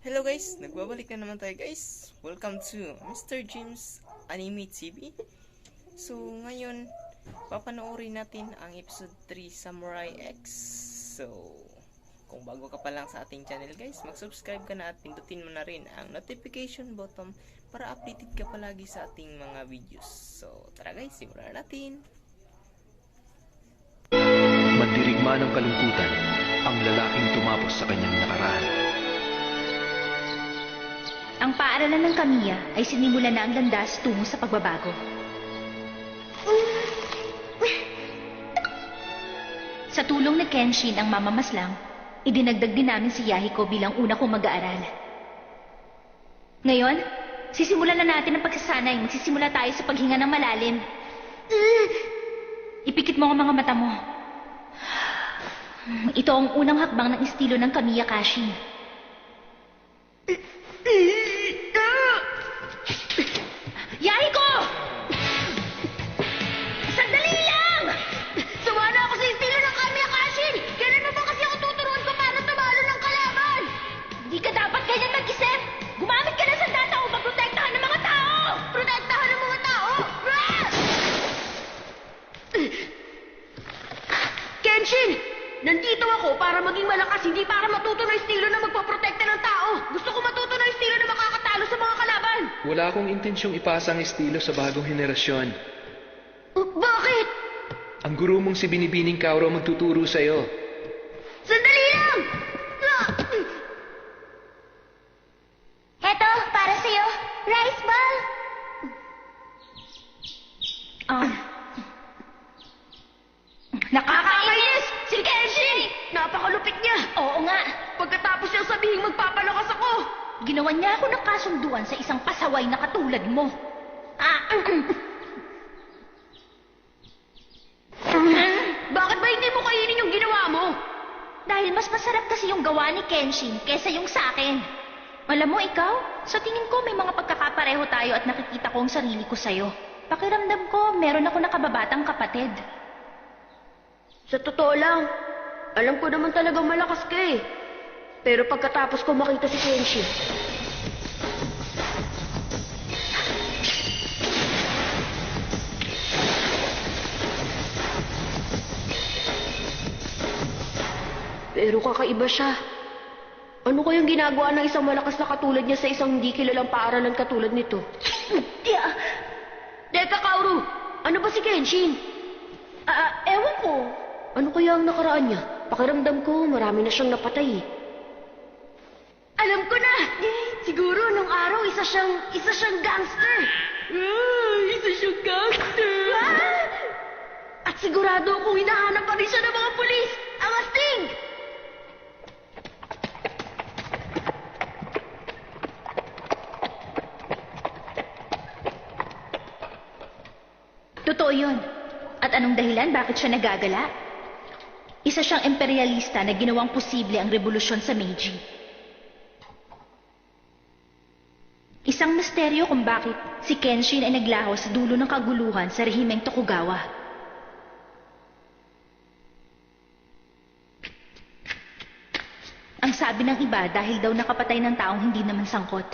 Hello guys, nagbabalik na naman tayo guys. Welcome to Mr. Jim's Anime TV. So ngayon, papanoorin natin ang episode 3 Samurai X. So, kung bago ka pa lang sa ating channel guys, mag-subscribe ka na at pindutin mo na rin ang notification button para updated ka palagi sa ating mga videos. So, tara guys, simulan natin. Mandirigma ng kalungkutan ang lalaking tumapos sa kanyang nakaraan. Ang paaralan ng Kamiya ay sinimulan na ang landas tungo sa pagbabago. Sa tulong ni Kenshin ang mamamaslang, idinagdag din namin si Yahiko bilang una kong mag-aaral. Ngayon, sisimulan na natin ang pagsasanay. Magsisimula tayo sa paghinga ng malalim. Ipikit mo ang mga mata mo. Ito ang unang hakbang ng estilo ng Kamiya Kashin. Yahiko! Sandali lang! Sumana ako sa estilo ng Kamiya Kashin! Kailan mo ba kasi ako tuturuan ko paano tumalo ng kalaban? Hindi ka dapat ganyan mag-isip! Gumamit ka ng sandata upang protektahan ng mga tao! Protektahan ng mga tao? Kenshin! Nandito ako para maging malakas, hindi para matuto ng estilo na magpaprotekta ng tao. Gusto ko matuto ng estilo na makakatalo sa mga kalaban. Wala akong intensyong ipasa ang estilo sa bagong henerasyon. Bakit? Ang guru mong si Binibining Kauro magtuturo sa'yo. Sandali lang! Heto, para sa'yo. Rice ball! Nakakainis! Si Kenshin! Napakalupit niya! Oo nga. Pagkatapos niyang sabihing magpapalakas ako! Ginawa niya ako ng kasunduan sa isang pasaway na katulad mo. Bakit ba hindi mo kainin yung ginawa mo? Dahil mas masarap kasi yung gawa ni Kenshin kesa yung sa akin. Alam mo ikaw, sa tingin ko may mga pagkakapareho tayo at nakikita ko ang sarili ko sa'yo. Pakiramdam ko, meron ako nakababatang kapatid. Sa totoo lang, alam ko naman talagang malakas ka eh. Pero pagkatapos ko makita si Kenshin, pero kakaiba siya. Ano kayang ginagawa ng isang malakas na katulad niya sa isang hindi kilalang paaralan katulad nito? Teka, Kaoru! Ano ba si Kenshin? Ewan ko. Ano kaya ang nakaraan niya? Pakiramdam ko, marami na siyang napatay eh. Alam ko na! Siguro nung araw, isa siyang gangster! Isa siyang gangster! At sigurado kung hinahanap pa rin siya ng mga pulis! Ang astig! Totoo yun. At anong dahilan bakit siya nagagala? Isa siyang imperialista na ginawang posible ang revolusyon sa Meiji. Isang misteryo kung bakit si Kenshin ay naglaho sa dulo ng kaguluhan sa rehimeng Tokugawa. Ang sabi ng iba dahil daw nakapatay ng taong hindi naman sangkot.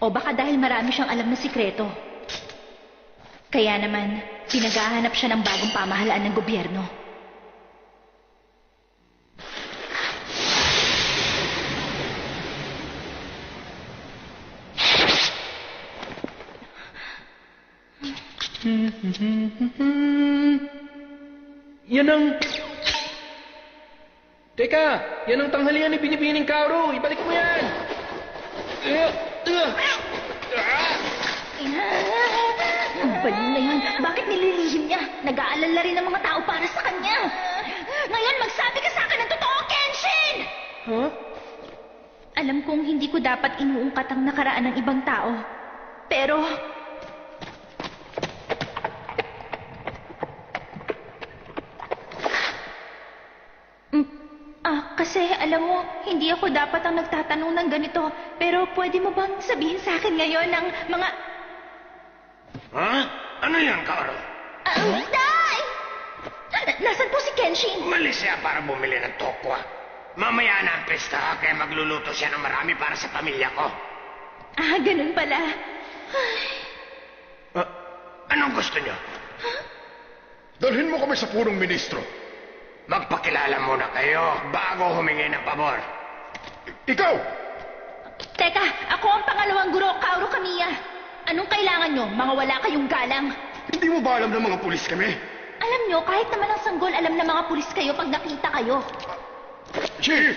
O baka dahil marami siyang alam na sikreto. Kaya naman, pinaghahanap siya ng bagong pamahalaan ng gobyerno. Yan ang... Teka! Yan ang tanghalian ni Binibining Kauro! Ibalik mo yan! Ang baliw na yun. Bakit nililihim niya? Nag-aalala rin ng mga tao para sa kanya. Ngayon, magsabi ka sa akin ng totoo, Kenshin! Huh? Alam kong hindi ko dapat inuungkat ang nakaraan ng ibang tao. Pero... kasi alam mo, hindi ako dapat ang nagtatanong ng ganito. Pero pwede mo bang sabihin sa akin ngayon ng mga... Ha? Ano yan, Kaoro? Tay! Nasaan po si Kenshin? Umalis siya para bumili ng tokwa. Mamaya na ang pesta, kaya magluluto siya ng marami para sa pamilya ko. Ah, ganun pala. Anong gusto niyo? Dalhin mo kami sa punong ministro. Magpakilala muna kayo bago humingi ng pabor. Ikaw! Teka, ako ang pangalawang guro, Kaoru Kamiya. Anong kailangan nyo? Mga wala kayong galang. Hindi mo ba alam ng mga pulis kami? Alam nyo, kahit naman ang sanggol, alam na mga pulis kayo pag nakita kayo. Chief,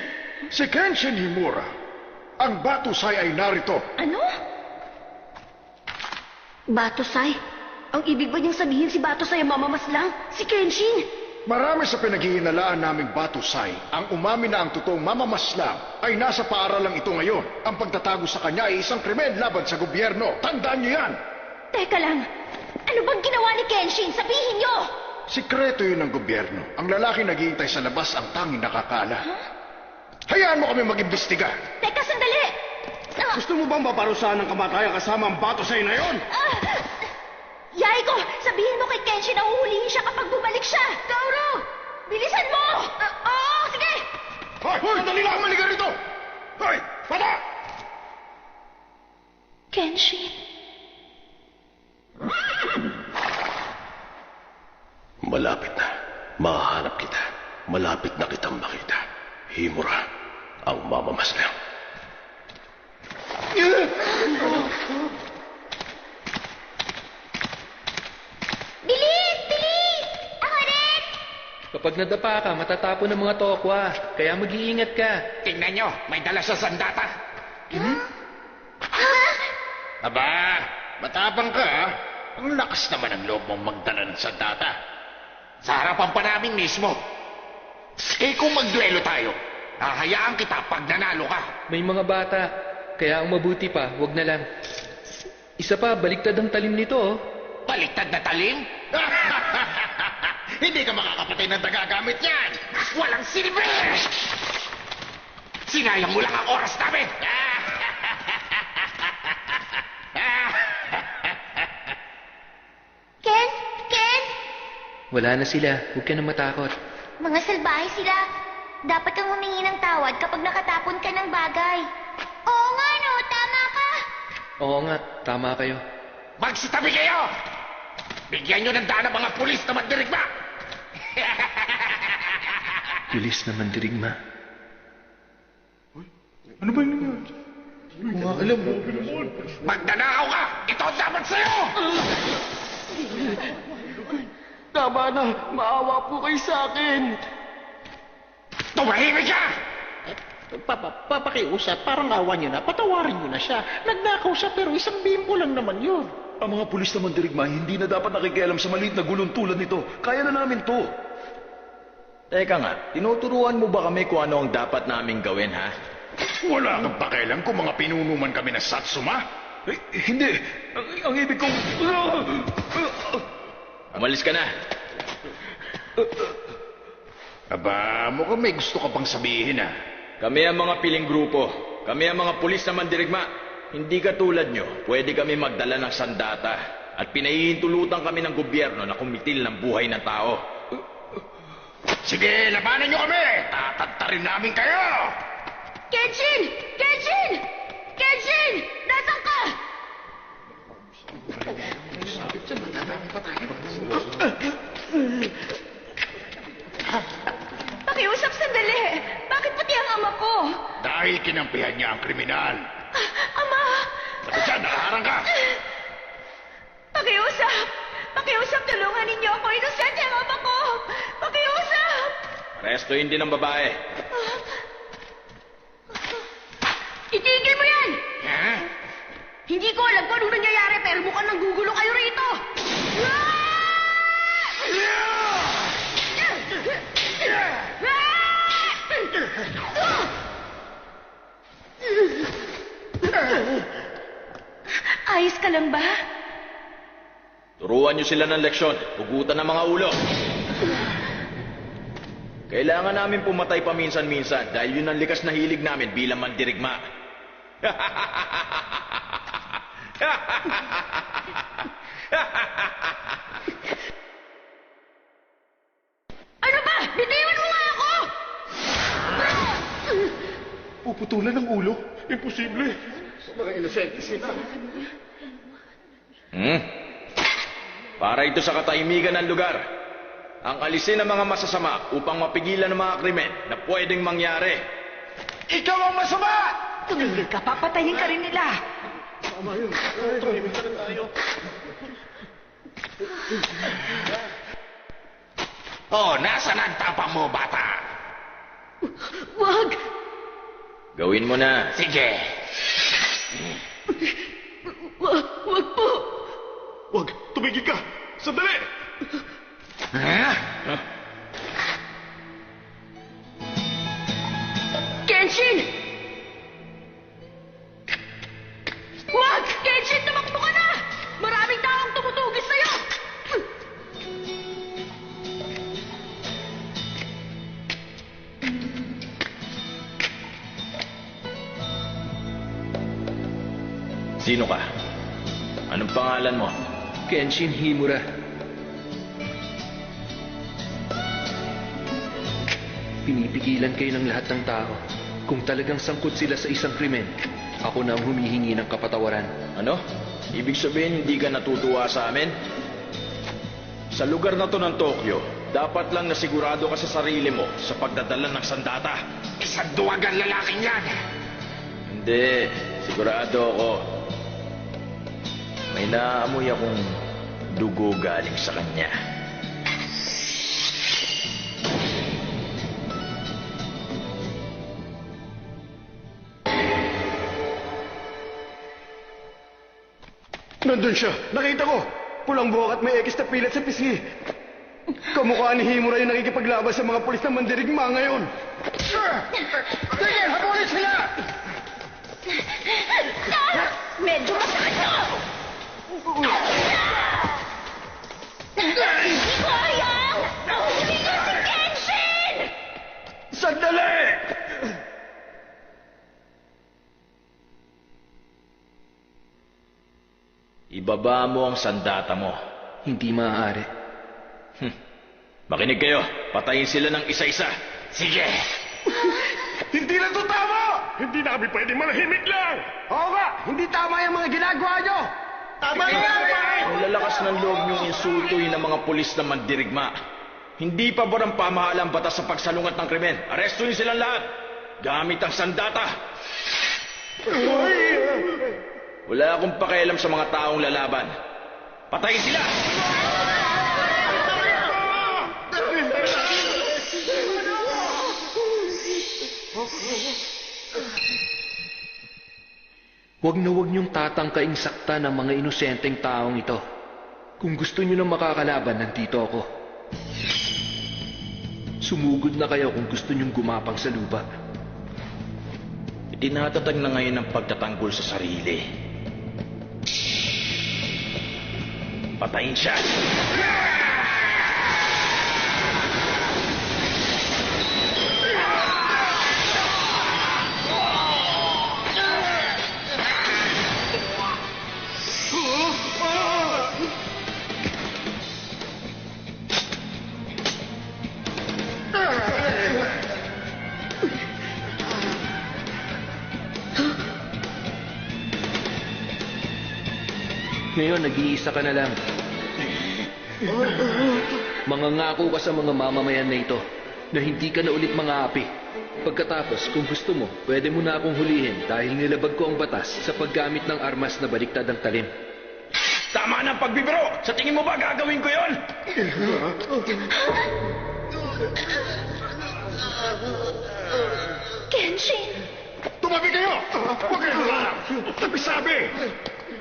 si Kenshin Himura. Ang Batusay ay narito. Ano? Batusay? Ang ibig ba niyang sabihin si Batusay ang mamamaslang? Si Kenshin? Marami sa pinaghihinalaan naming Batusay ang umamin na ang totoong mamamaslang ay nasa paaralang ito ngayon. Ang pagtatago sa kanya ay isang krimen laban sa gobyerno. Tandaan niyo yan! Teka lang. Ano bang ginawa ni Kenshin? Sabihin nyo! Sikreto yun ng gobyerno. Ang lalaki naghihintay sa labas ang tanging nakakala. Hayaan mo kami mag-imbestiga. Teka, sandali! Gusto mo bang maparusahan ng kamatayan kasama ang Batusay na yon? Yaiko, sabihin mo kay Kenshin na huhulihin siya kapag bumalik siya! Kaoru! Bilisan mo! Oo, sige! Hoy! Sandali lang! Maliga rito! Hoy! Bata! Kenshin? Malapit na. Mahahanap kita. Malapit na kitang makita. Himura, ang mamamaslang. Bilis! Bilis! Ako rin! Kapag nadapa ka, matatapon ng mga tokwa. Kaya mag-iingat ka. Tingnan nyo, may dala sa sandata. Aba, matapang ka, ha? Ang lakas naman ang loob mong magdala ng sandata. Sa harapan pa namin mismo. Eh kung magduelo tayo, hahayaan kita pag nanalo ka. May mga bata. Kaya ang mabuti pa, wag na lang. Isa pa, baliktad ang talim nito, oh. Baliktad na talim? Hindi ka makakapatay ng nagagamit yan! Walang silbi! Sinayang mo lang ang oras namin! Ken? Ken? Wala na sila. Huwag ka na matakot. Mga salbahe sila. Dapat kang humingi ng tawad kapag nakatapon ka ng bagay. Oo nga, no? Tama ka. Oo nga, tama kayo. Magsitabi kayo! Bigyan nyo ng daan ang mga pulis na mandirigma! Pulis na mandirigma. Magnanakaw ka! Ito ang dapat sa'yo! Tama na, maawa po kayo sa akin. Tumahimik ka! Papakiusap, parang awa niyo na, patawarin niyo na siya. Nagnakaw siya pero isang bimbo lang naman yun. Ang mga pulis naman dirigma, hindi na dapat nakikialam sa maliit na gulong tulad nito. Kaya na namin to. Teka nga, tinuturuan mo ba kami kung ano ang dapat naming gawin, ha? Wala kang pakialam kung mga pinunuman kami ng Satsuma? Hindi. Ang ibig kong... Umalis ka na. Aba, mukhang may gusto ka pang sabihin, ha? Kami ang mga piling grupo. Kami ang mga pulis na mandirigma. Hindi katulad nyo, pwede kami magdala ng sandata. At pinahihintulutan kami ng gobyerno na kumitil ng buhay ng tao. Sige, labanan nyo kami! Tatantarin namin kayo! Kenshin! Kenshin! Kenshin! Nasaan ka? Pakiusap sandali. Bakit pati ang ama ko? Dahil kinampihan niya ang kriminal. Ama! Diyan, nakaharang ka! Pakiusap! Pakiusap, tulungan ninyo ako. Inosente ang ama ko! Pakiusap! Restuin din ang babae. Itigil mo yan! Ha? Hindi ko alam kung anong nangyayari pero mukhang nanggugulo kayo rito! Ayos ka lang ba? Turuan nyo sila ng leksyon. Hugutan ng mga ulo. Kailangan namin pumatay paminsan-minsan dahil yun ang likas na hilig namin bilang mandirigma. Ano ba? Bitiwan mo nga ako! Puputulan ng ulo? Imposible. Mga inosente sila. Para ito sa katahimikan ng lugar. Ang alisin ng mga masasama upang mapigilan ang mga krimen na pwedeng mangyari. Ikaw ang masama! Tumigil ka, papatayin ka rin nila. Oh, nasa ang tapang mo, bata? Wag! Gawin mo na. Sige. Wag po! Wag, tumigil ka! Sandali! Ha? Kenshin! Wag! Kenshin, tumakbo ka na! Maraming taong tumutugis sa'yo! Sino ka? Anong pangalan mo? Kenshin Himura. Pinipigilan kayo ng lahat ng tao. Kung talagang sangkot sila sa isang krimen, ako na ang humihingi ng kapatawaran. Ano? Ibig sabihin hindi ka natutuwa sa amin? Sa lugar na to ng Tokyo, dapat lang nasigurado ka sa sarili mo sa pagdadala ng sandata. Isang duwagang lalaking yan. Hindi, sigurado ako. May naamoy akong dugo galing sa kanya. Nandun siya! Nakita ko! Pulang buhok at may ekis na pilat sa pisngi. Kamukha ni Himura yung nakikipaglaban sa mga pulis na mandirigma ngayon. Sige, habulin sila! Medyo masakit to! Hindi ko ayaw! Nahuli ko si Kenshin! Sandali! Ibaba mo ang sandata mo. Hindi maaari. Makinig kayo, patayin sila ng isa-isa. Sige. Hindi na to tama! Hindi na kami pwedeng manahimik lang! Oo nga! Hindi tama yung mga ginagawa nyo! Tama na yan! Ang lalakas ng loob niyong insultuhin ng mga pulis na mandirigma. Hindi pabor ang pamahalang batas sa pagsalungat ng krimen. Arestuhin silang lahat. Gamit ang sandata. Wala akong pakialam sa mga taong lalaban. Patayin sila! Huwag na huwag niyong tatangkaing sakta ng mga inosenteng taong ito. Kung gusto niyo na makakalaban, nandito ako. Sumugod na kayo kung gusto niyong gumapang sa lupa. Itinatatag na ngayon ang pagtatanggol sa sarili. Patayin siya! Ngayon, nag-iisa ka na lang. Mangangako ka sa mga mamamayan na ito na hindi ka na ulit mga-api. Pagkatapos, kung gusto mo, pwede mo na akong hulihin dahil nilabag ko ang batas sa paggamit ng armas na baliktad ang talim. Tama na ang pagbibiro! Sa tingin mo ba gagawin ko yon? Kenshin! Tumabi kayo! Huwag kayo lumarap! Sabi!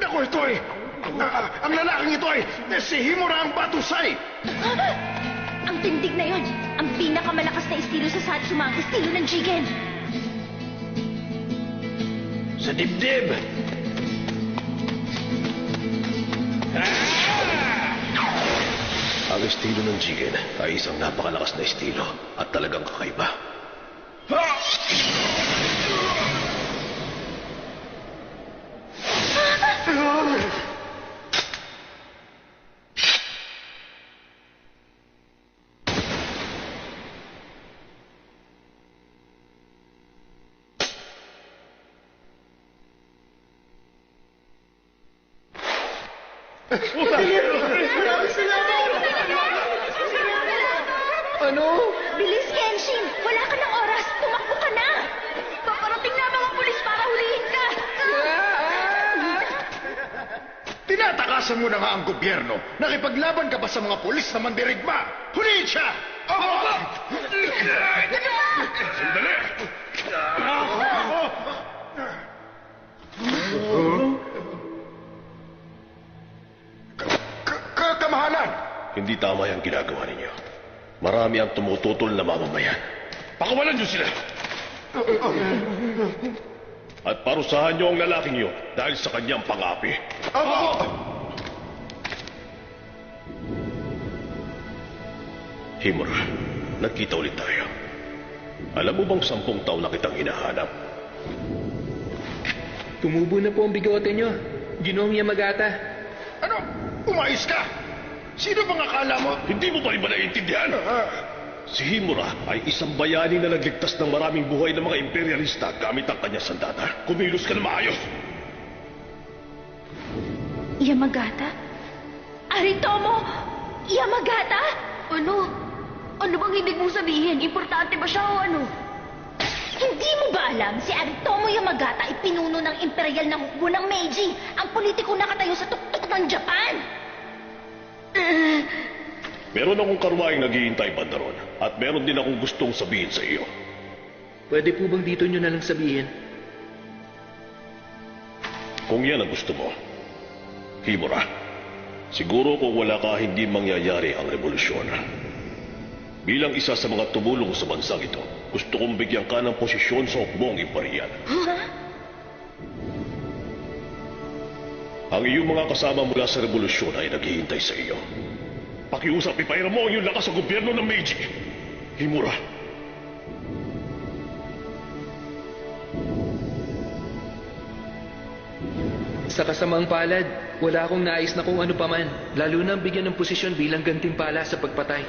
Naku, ito eh! Ang lalaking ito ay si Himura ang Batusay! Ang tindig na yon, ang pinakamalakas na estilo sa Satsuma, ang estilo ng Jigen. Sa dibdib! Ang estilo ng Jigen ay isang napakalakas na estilo at talagang kakaiba. Ano? Bilis, Kenshin! Wala ka ng oras! Tumakbo ka na! Paparating na mga pulis para hulihin ka! Tinatakasan mo na nga ang gobyerno. Nakipaglaban ka ba sa mga pulis na mandirigma? Huliin siya! Opo! Sandali! Kamahalan! Hindi tama yung ginagawa ninyo. Marami ang tumututol na mamamayan. Pakawalan niyo sila! At parusahan niyo ang lalaking yun dahil sa kanyang pangapi. Opo! Himura, nagkita ulit tayo. Alam mo bang 10 taon na kitang hinahanap? Tumubo na po ang bigote nyo. Ginoong Yamagata. Ano? Umayos ka! Sino bang akala mo? Hindi mo pa rin ba naiintindihan? Si Himura ay isang bayani na nagligtas ng maraming buhay ng mga imperialista gamit ang kanyang sandata. Kumilos ka na maayos! Yamagata? Aritomo! Yamagata? Ano? Ano bang ibig mong sabihin? Importante ba siya o ano? Hindi mo ba alam si Aritomo Yamagata ay pinuno ng imperial na hukbo ng Meiji, ang politiko nakatayo sa tuktok ng Japan? Meron akong karwaing naghihintay banda ron at meron din akong gustong sabihin sa iyo. Pwede po bang dito nyo na lang sabihin? Kung yan ang gusto mo, Himura, siguro kung wala ka hindi mangyayari ang revolusyon. Bilang isa sa mga tumulong sa bansang ito, gusto kong bigyan ka ng posisyon sa hukbong imperial. Ang iyong mga kasama mula sa revolusyon ay naghihintay sa iyo. Pakiusap, ipairam mo ang iyong lakas sa gobyerno ng Meiji. Himura. Sa kasamaang palad, wala akong nais na kung ano paman, lalo na ang bigyan ng posisyon bilang gantimpala sa pagpatay.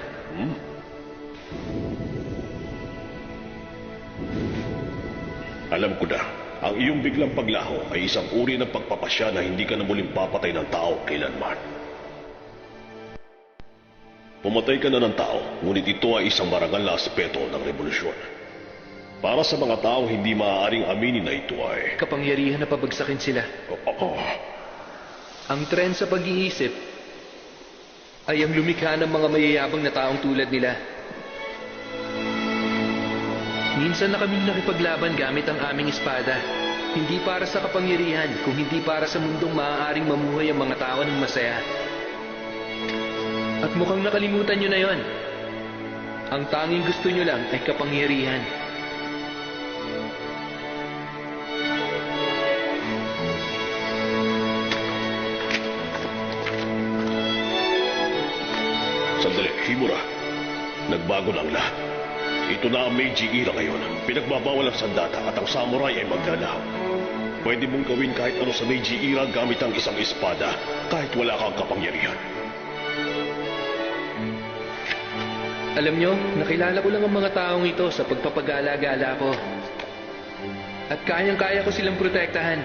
Alam ko na, ang iyong biglang paglaho ay isang uri ng pagpapasya na hindi ka na muling papatay ng tao kailanman. Pumatay ka na ng tao, ngunit ito ay isang marangal na aspeto ng revolusyon. Para sa mga tao hindi maaaring aminin na ito ay... Kapangyarihan na pabagsakin sila. Ang trend sa pag-iisip ay ang lumikha ng mga mayayabang na taong tulad nila. Minsan na kaming nakipaglaban gamit ang aming espada. Hindi para sa kapangyarihan, kung hindi para sa mundong maaaring mamuhay ang mga tao ng masaya. At mukhang nakalimutan nyo na yon. Ang tanging gusto nyo lang ay kapangyarihan. Sandali, Himura. Nagbago na ang lahat. Ito na ang Meiji era ngayon. Pinagbabawal ang sandata at ang samurai ay maglalaho. Pwede mong gawin kahit ano sa Meiji era gamit ang isang espada kahit wala kang kapangyarihan. Alam nyo, nakilala ko lang ang mga taong ito sa pagpapagala-gala ko. At kayang-kaya ko silang protektahan.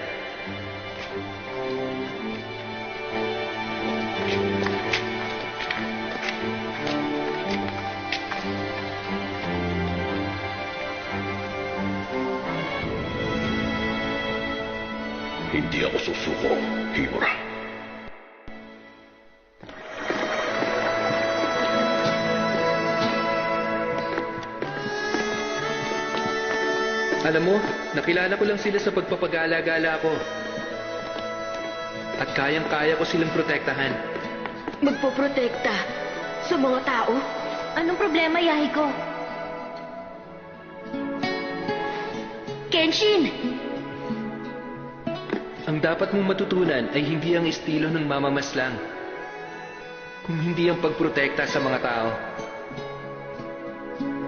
Hindi ako susuko, Himura. Alam mo, nakilala ko lang sila sa pagpapagala-gala ko. At kayang-kaya ko silang protektahan. Magpoprotekta sa mga tao? Anong problema, Yahiko? Kenshin! Ang dapat mong matutunan ay hindi ang estilo ng mamamaslang, kung hindi ang pagprotekta sa mga tao.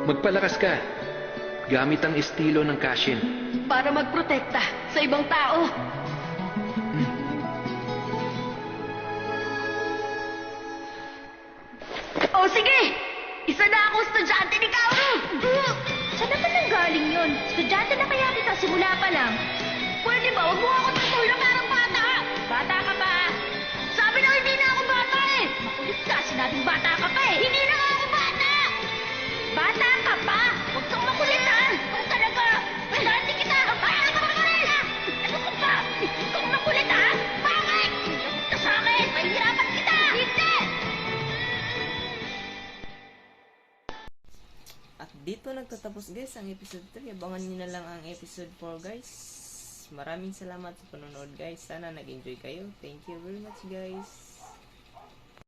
Magpalakas ka, gamit ang estilo ng Kashin. Para magprotekta sa ibang tao. O sige! Isa na akong estudyante ni Kaoru! Saan naman nanggaling yun? Estudyante na kaya kita simula pa lang. Pwede ba? Huwag mo ako tutuloy na parang bata! Bata ka pa. Sabi na hindi na dito nagtatapos guys ang episode 3. Abangan nyo na lang ang episode 4 guys. Maraming salamat sa panonood guys. Sana nag-enjoy kayo. Thank you very much guys.